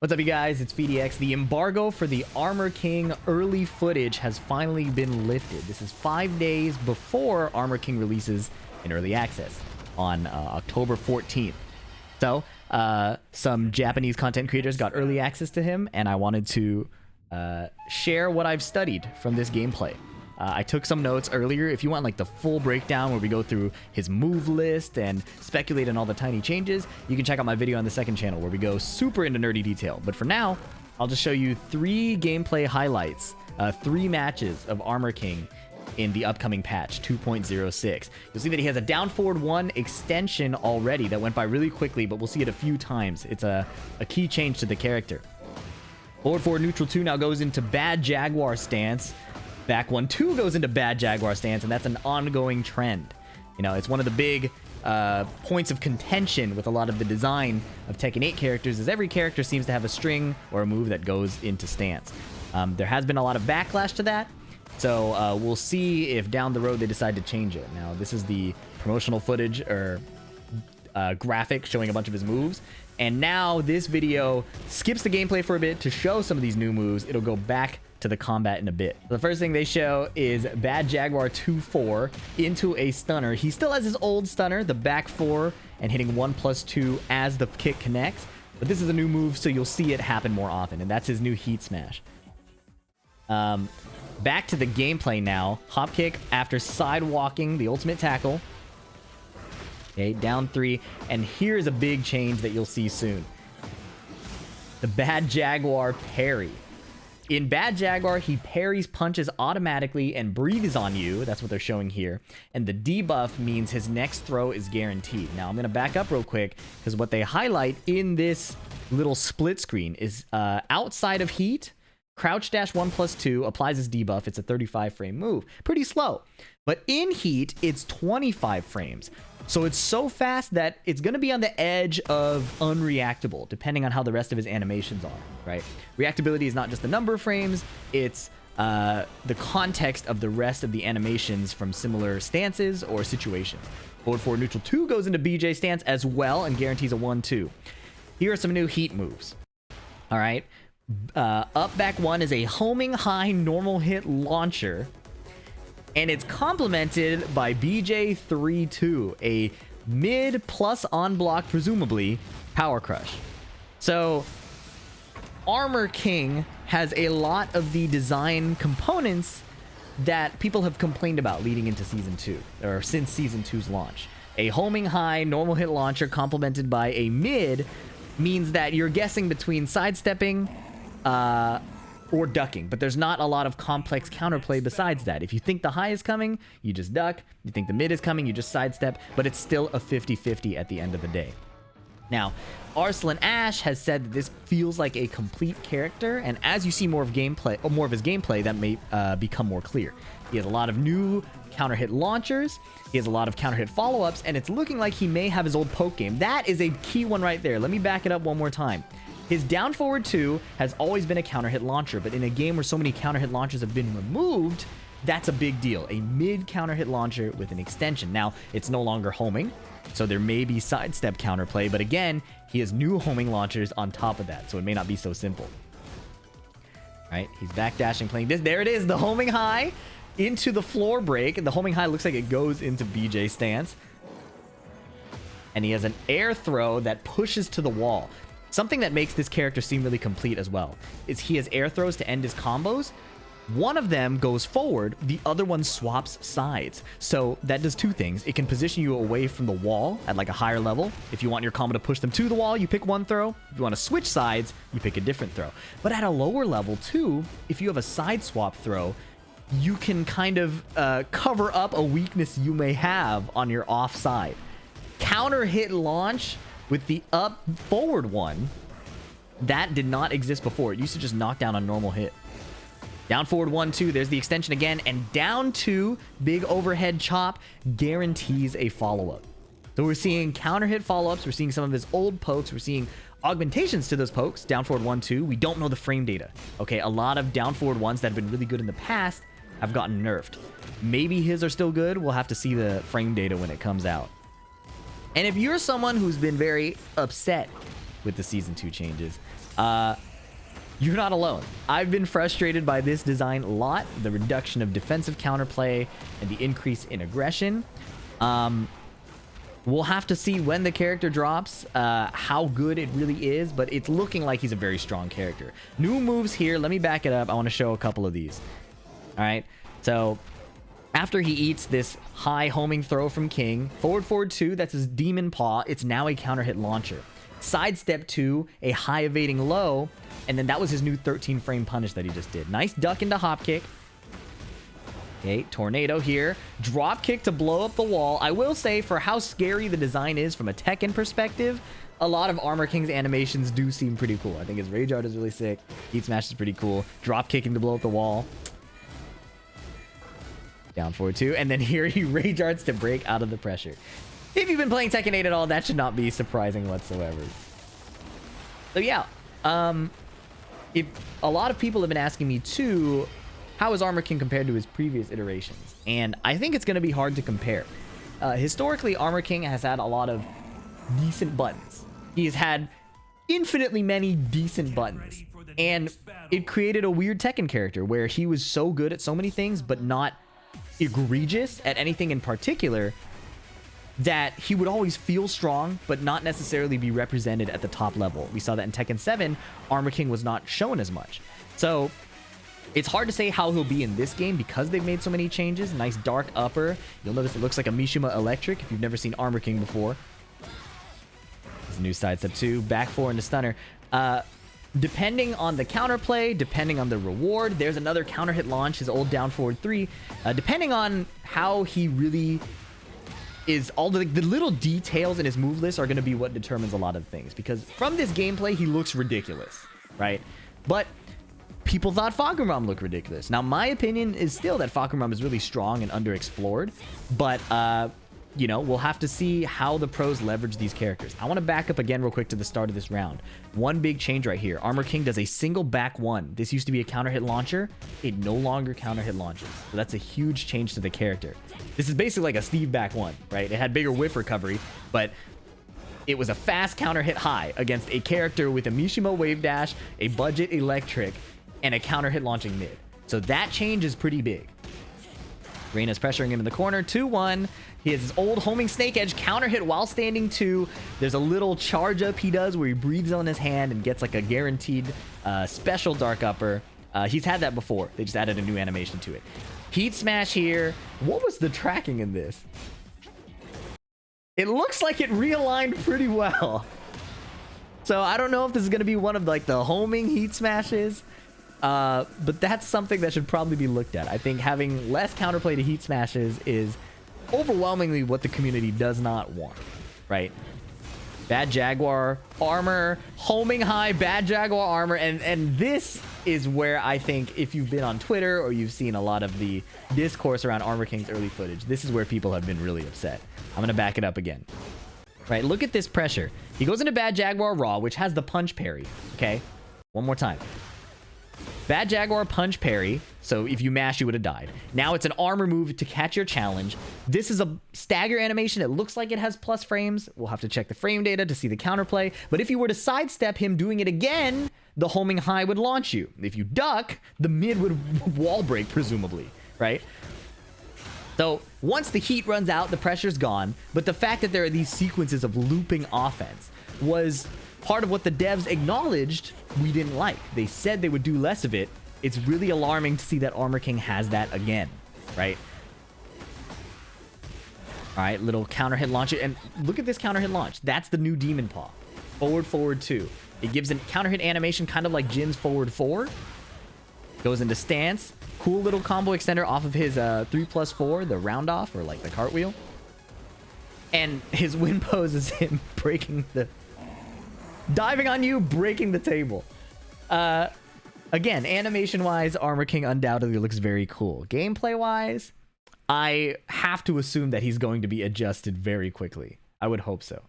What's up, you guys? It's VDX. The embargo for the Armor King early footage has finally been lifted. This is 5 days before Armor King releases in early access on October 14th. So, some Japanese content creators got early access to him, and I wanted to share what I've studied from this gameplay. I took some notes earlier. If you want like the full breakdown where we go through his move list and speculate on all the tiny changes, you can check out my video on the second channel where we go super into nerdy detail. But for now, I'll just show you 3 gameplay highlights, 3 matches of Armor King in the upcoming patch 2.06. You'll see that he has a down forward 1 extension already that went by really quickly, but we'll see it a few times. It's a key change to the character. Forward neutral 2 now goes into bad Jaguar stance. Back 1-2 goes into bad Jaguar stance, and that's an ongoing trend. You know, it's one of the big points of contention with a lot of the design of Tekken 8 characters is every character seems to have a string or a move that goes into stance. There has been a lot of backlash to that, so we'll see if down the road they decide to change it. Now, this is the promotional footage or graphic showing a bunch of his moves, and now this video skips the gameplay for a bit to show some of these new moves. It'll go back to the combat in a bit. The first thing they show is bad Jaguar 2-4 into a stunner. He still has his old stunner, the back 4, and hitting 1+2 as the kick connects. But this is a new move, so you'll see it happen more often, and that's his new heat smash. Back to the gameplay now. Hop kick after sidewalking the ultimate tackle. Okay, down 3, and here's a big change that you'll see soon. The bad Jaguar parry. In bad Jaguar, he parries punches automatically and breathes on you. That's what they're showing here. And the debuff means his next throw is guaranteed. Now, I'm going to back up real quick because what they highlight in this little split screen is outside of heat, crouch dash 1+2 applies his debuff. It's a 35 frame move. Pretty slow. But in heat, it's 25 frames. So it's so fast that it's going to be on the edge of unreactable, depending on how the rest of his animations are, right? Reactability is not just the number of frames, it's the context of the rest of the animations from similar stances or situations. Forward neutral 2 goes into BJ stance as well and guarantees a 1-2. Here are some new heat moves. All right. Up back 1 is a homing high normal hit launcher. And it's complemented by BJ 3-2, a mid plus on block, presumably, power crush. So, Armor King has a lot of the design components that people have complained about leading into Season 2, or since Season 2's launch. A homing high normal hit launcher complemented by a mid means that you're guessing between sidestepping, or ducking, but there's not a lot of complex counterplay besides that. If you think the high is coming, you just duck. You think the mid is coming, you just sidestep, but it's still a 50-50 at the end of the day. Now, Arslan Ash has said that this feels like a complete character, and as you see more of his gameplay, that may become more clear. He has a lot of new counter hit launchers, he has a lot of counter hit follow-ups, and it's looking like he may have his old poke game. That is a key one right there. Let me back it up one more time. His down forward 2 has always been a counter hit launcher, but in a game where so many counter hit launchers have been removed, that's a big deal. A mid counter hit launcher with an extension. Now, it's no longer homing, so there may be sidestep counterplay, but again, he has new homing launchers on top of that, so it may not be so simple. All right, he's backdashing, playing this. There it is, the homing high into the floor break. And the homing high looks like it goes into BJ stance. And he has an air throw that pushes to the wall. Something that makes this character seem really complete as well is he has air throws to end his combos. One of them goes forward, the other one swaps sides. So that does 2 things. It can position you away from the wall at like a higher level. If you want your combo to push them to the wall, you pick one throw. If you want to switch sides, you pick a different throw. But at a lower level too, if you have a side swap throw, you can kind of cover up a weakness you may have on your offside. Counter hit launch with the up forward one, that did not exist before. It used to just knock down a normal hit. Down forward 1-2, there's the extension again, and down 2, big overhead chop guarantees a follow-up. So we're seeing counter hit follow-ups, we're seeing some of his old pokes, we're seeing augmentations to those pokes. Down forward 1-2, we don't know the frame data. Okay, a lot of down forward ones that have been really good in the past have gotten nerfed. Maybe his are still good, we'll have to see the frame data when it comes out. And if you're someone who's been very upset with the Season 2 changes, You're not alone. I've been frustrated by this design a lot. The reduction of defensive counterplay and the increase in aggression. We'll have to see when the character drops, how good it really is, but it's looking like he's a very strong character. New moves here. Let me back it up. I want to show a couple of these. All right. So after he eats this high homing throw from King, forward 2, that's his demon paw. It's now a counter hit launcher. Sidestep 2, a high evading low, and then that was his new 13 frame punish that he just did. Nice duck into hop kick. Okay, tornado here. Drop kick to blow up the wall. I will say, for how scary the design is from a Tekken perspective, a lot of Armor King's animations do seem pretty cool. I think his Rage Art is really sick. Heat Smash is pretty cool. Drop kicking to blow up the wall. Down forward 2, and then here he Rage Arts to break out of the pressure. If you've been playing Tekken 8 at all, that should not be surprising whatsoever. So yeah, if a lot of people have been asking me too, how is Armor King compared to his previous iterations? And I think it's going to be hard to compare. Historically, Armor King has had a lot of decent buttons. He's had infinitely many decent buttons. And it created a weird Tekken character where he was so good at so many things, but not egregious at anything in particular, that he would always feel strong, but not necessarily be represented at the top level. We saw that in Tekken 7, Armor King was not shown as much. So it's hard to say how he'll be in this game because they've made so many changes. Nice dark upper. You'll notice it looks like a Mishima Electric if you've never seen Armor King before. This new sidestep 2, back 4 into stunner. Depending on the counterplay, depending on the reward, there's another counter hit launch, his old down forward 3. Depending on how he really is, all the little details in his move list are going to be what determines a lot of things. Because from this gameplay, he looks ridiculous, right? But people thought Fahkumram looked ridiculous. Now, my opinion is still that Fahkumram is really strong and underexplored. But, you know, we'll have to see how the pros leverage these characters. I want to back up again real quick to the start of this round. One big change right here. Armor King does a single back 1. This used to be a counter hit launcher. It no longer counter hit launches. So that's a huge change to the character. This is basically like a Steve back 1, right? It had bigger whiff recovery, but it was a fast counter hit high against a character with a Mishima Wave Dash, a budget electric, and a counter hit launching mid. So that change is pretty big. Reina's pressuring him in the corner. 2-1. He has his old homing snake edge counter hit while standing 2. There's a little charge up he does where he breathes on his hand and gets like a guaranteed special dark upper. He's had that before. They just added a new animation to it. Heat smash here. What was the tracking in this? It looks like it realigned pretty well. So I don't know if this is going to be one of like the homing heat smashes. But that's something that should probably be looked at. I think having less counterplay to heat smashes is overwhelmingly what the community does not want, right? Bad Jaguar armor, homing high, Bad Jaguar armor, and this is where I think if you've been on Twitter or you've seen a lot of the discourse around Armor King's early footage, this is where people have been really upset. I'm gonna back it up again. Right, look at this pressure. He goes into Bad Jaguar Raw, which has the punch parry, okay? One more time. Bad Jaguar punch parry, so if you mash, you would have died. Now it's an armor move to catch your challenge. This is a stagger animation. It looks like it has plus frames. We'll have to check the frame data to see the counterplay. But if you were to sidestep him doing it again, the homing high would launch you. If you duck, the mid would wall break, presumably, right? So once the heat runs out, the pressure's gone. But the fact that there are these sequences of looping offense was part of what the devs acknowledged we didn't like. They said they would do less of it. It's really alarming to see that Armor King has that again, right? All right, little counter hit launch. And look at this counter hit launch. That's the new Demon Paw. Forward 2. It gives a counter hit animation kind of like Jin's forward 4. Goes into stance. Cool little combo extender off of his 3+4, the round off or like the cartwheel. And his win pose is him breaking the... diving on you, breaking the table. Again, animation-wise, Armor King undoubtedly looks very cool. Gameplay-wise, I have to assume that he's going to be adjusted very quickly. I would hope so.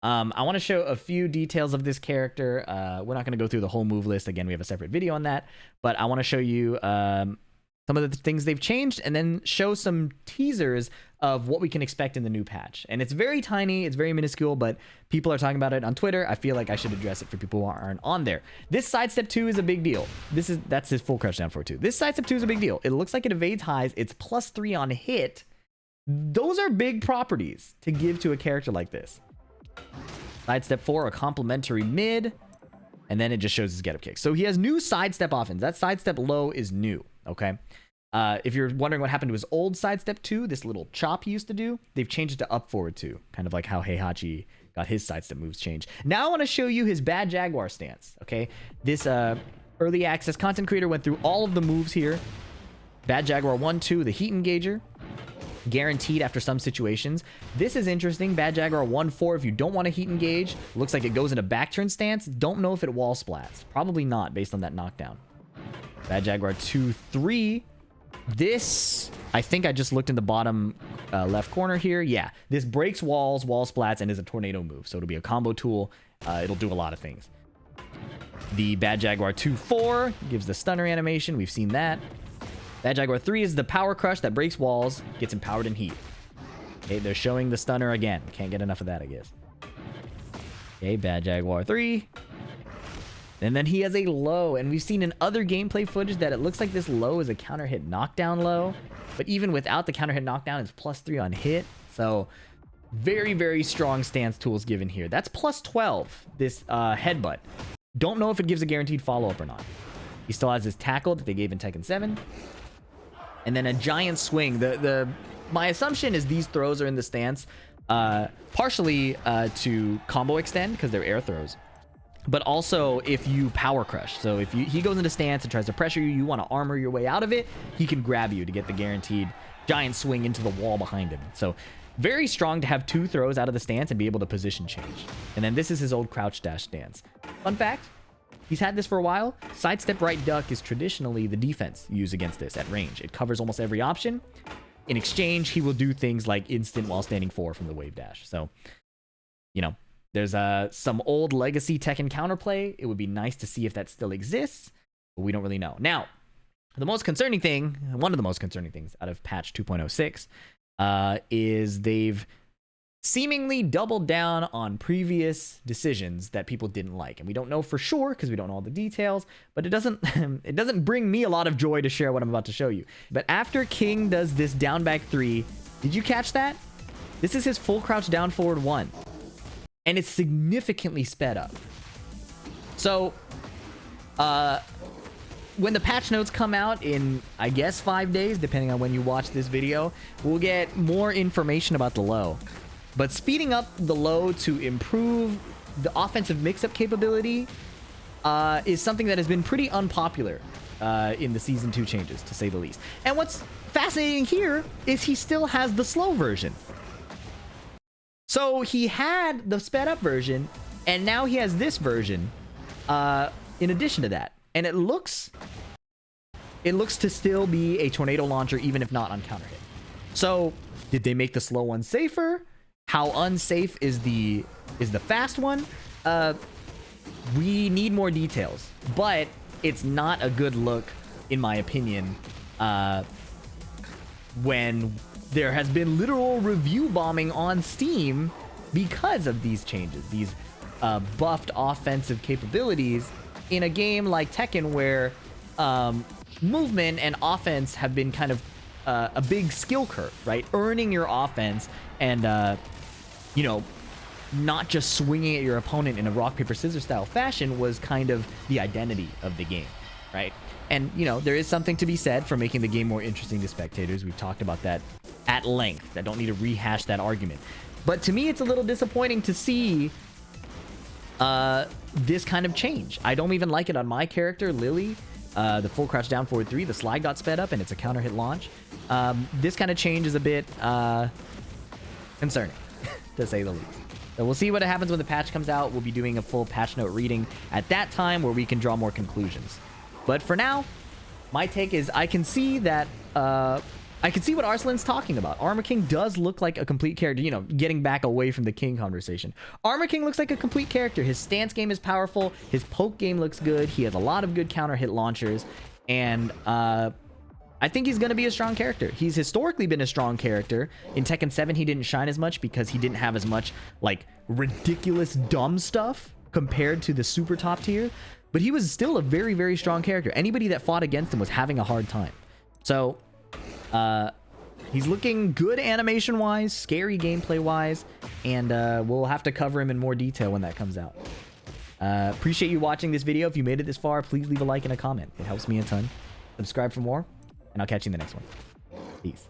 I want to show a few details of this character. We're not going to go through the whole move list. Again, we have a separate video on that. But I want to show you some of the things they've changed and then show some teasers of what we can expect in the new patch. And it's very tiny, it's very minuscule, but people are talking about it on Twitter. I feel like I should address it for people who aren't on there. This sidestep 2 is a big deal. That's his full crouch down forward 2. This sidestep 2 is a big deal. It looks like it evades highs. It's +3 on hit. Those are big properties to give to a character like this. Sidestep 4, a complementary mid, and then it just shows his get up kick. So he has new sidestep offense. That sidestep low is new, okay? If you're wondering what happened to his old sidestep 2, this little chop he used to do, they've changed it to up forward 2, kind of like how Heihachi got his sidestep moves changed. Now I want to show you his Bad Jaguar stance, okay? This early access content creator went through all of the moves here. Bad Jaguar 1-2, the heat engager, guaranteed after some situations. This is interesting. Bad Jaguar 1-4, if you don't want to heat engage, looks like it goes into back turn stance. Don't know if it wall splats. Probably not based on that knockdown. Bad Jaguar 2-3. This, I think I just looked in the bottom left corner here. Yeah, this breaks walls, wall splats, and is a tornado move. So it'll be a combo tool. It'll do a lot of things. The Bad Jaguar 2-4 gives the stunner animation. We've seen that. Bad Jaguar 3 is the power crush that breaks walls, gets empowered in heat. Okay, they're showing the stunner again. Can't get enough of that, I guess. Okay, Bad Jaguar 3. And then he has a low, and we've seen in other gameplay footage that it looks like this low is a counter hit knockdown low, but even without the counter hit knockdown, it's +3 on hit. So very, very strong stance tools given here. That's +12, this headbutt. Don't know if it gives a guaranteed follow-up or not. He still has his tackle that they gave in Tekken 7. And then a giant swing. My assumption is these throws are in the stance partially to combo extend because they're air throws. But also if you power crush. So if he goes into stance and tries to pressure you, you want to armor your way out of it, he can grab you to get the guaranteed giant swing into the wall behind him. So very strong to have 2 throws out of the stance and be able to position change. And then this is his old crouch dash stance. Fun fact, he's had this for a while. Sidestep right duck is traditionally the defense used against this at range. It covers almost every option. In exchange, he will do things like instant while standing 4 from the wave dash. So, you know, there's some old legacy Tekken counterplay. It would be nice to see if that still exists, but we don't really know. Now, the most concerning thing, one of the most concerning things out of patch 2.06 is they've seemingly doubled down on previous decisions that people didn't like. And we don't know for sure because we don't know all the details, but it doesn't bring me a lot of joy to share what I'm about to show you. But after King does this down back 3, did you catch that? This is his full crouch down forward 1. And it's significantly sped up. So, when the patch notes come out in, I guess, 5 days, depending on when you watch this video, we'll get more information about the low. But speeding up the low to improve the offensive mix-up capability is something that has been pretty unpopular in the Season 2 changes, to say the least. And what's fascinating here is he still has the slow version. So he had the sped up version, and now he has this version in addition to that. And it looks to still be a tornado launcher, even if not on counter hit. So did they make the slow one safer? How unsafe is the fast one? We need more details, but it's not a good look, in my opinion, when there has been literal review bombing on Steam because of these changes, these buffed offensive capabilities in a game like Tekken where movement and offense have been kind of a big skill curve, right? Earning your offense and, you know, not just swinging at your opponent in a rock, paper, scissors style fashion was kind of the identity of the game, right? And, you know, there is something to be said for making the game more interesting to spectators. We've talked about that at length. I don't need to rehash that argument. But to me, it's a little disappointing to see this kind of change. I don't even like it on my character, Lily. The full crouch down forward 3, the slide got sped up and it's a counter hit launch. This kind of change is a bit concerning, to say the least. So we'll see what happens when the patch comes out. We'll be doing a full patch note reading at that time where we can draw more conclusions. But for now, my take is I can see that I can see what Arslan's talking about. Armor King does look like a complete character, you know, getting back away from the King conversation. Armor King looks like a complete character. His stance game is powerful. His poke game looks good. He has a lot of good counter hit launchers. And I think he's going to be a strong character. He's historically been a strong character. In Tekken 7, he didn't shine as much because he didn't have as much, like, ridiculous dumb stuff compared to the super top tier. But he was still a very, very strong character. Anybody that fought against him was having a hard time. So, he's looking good animation-wise, scary gameplay-wise, and we'll have to cover him in more detail when that comes out. Appreciate you watching this video. If you made it this far, please leave a like and a comment. It helps me a ton. Subscribe for more, and I'll catch you in the next one. Peace.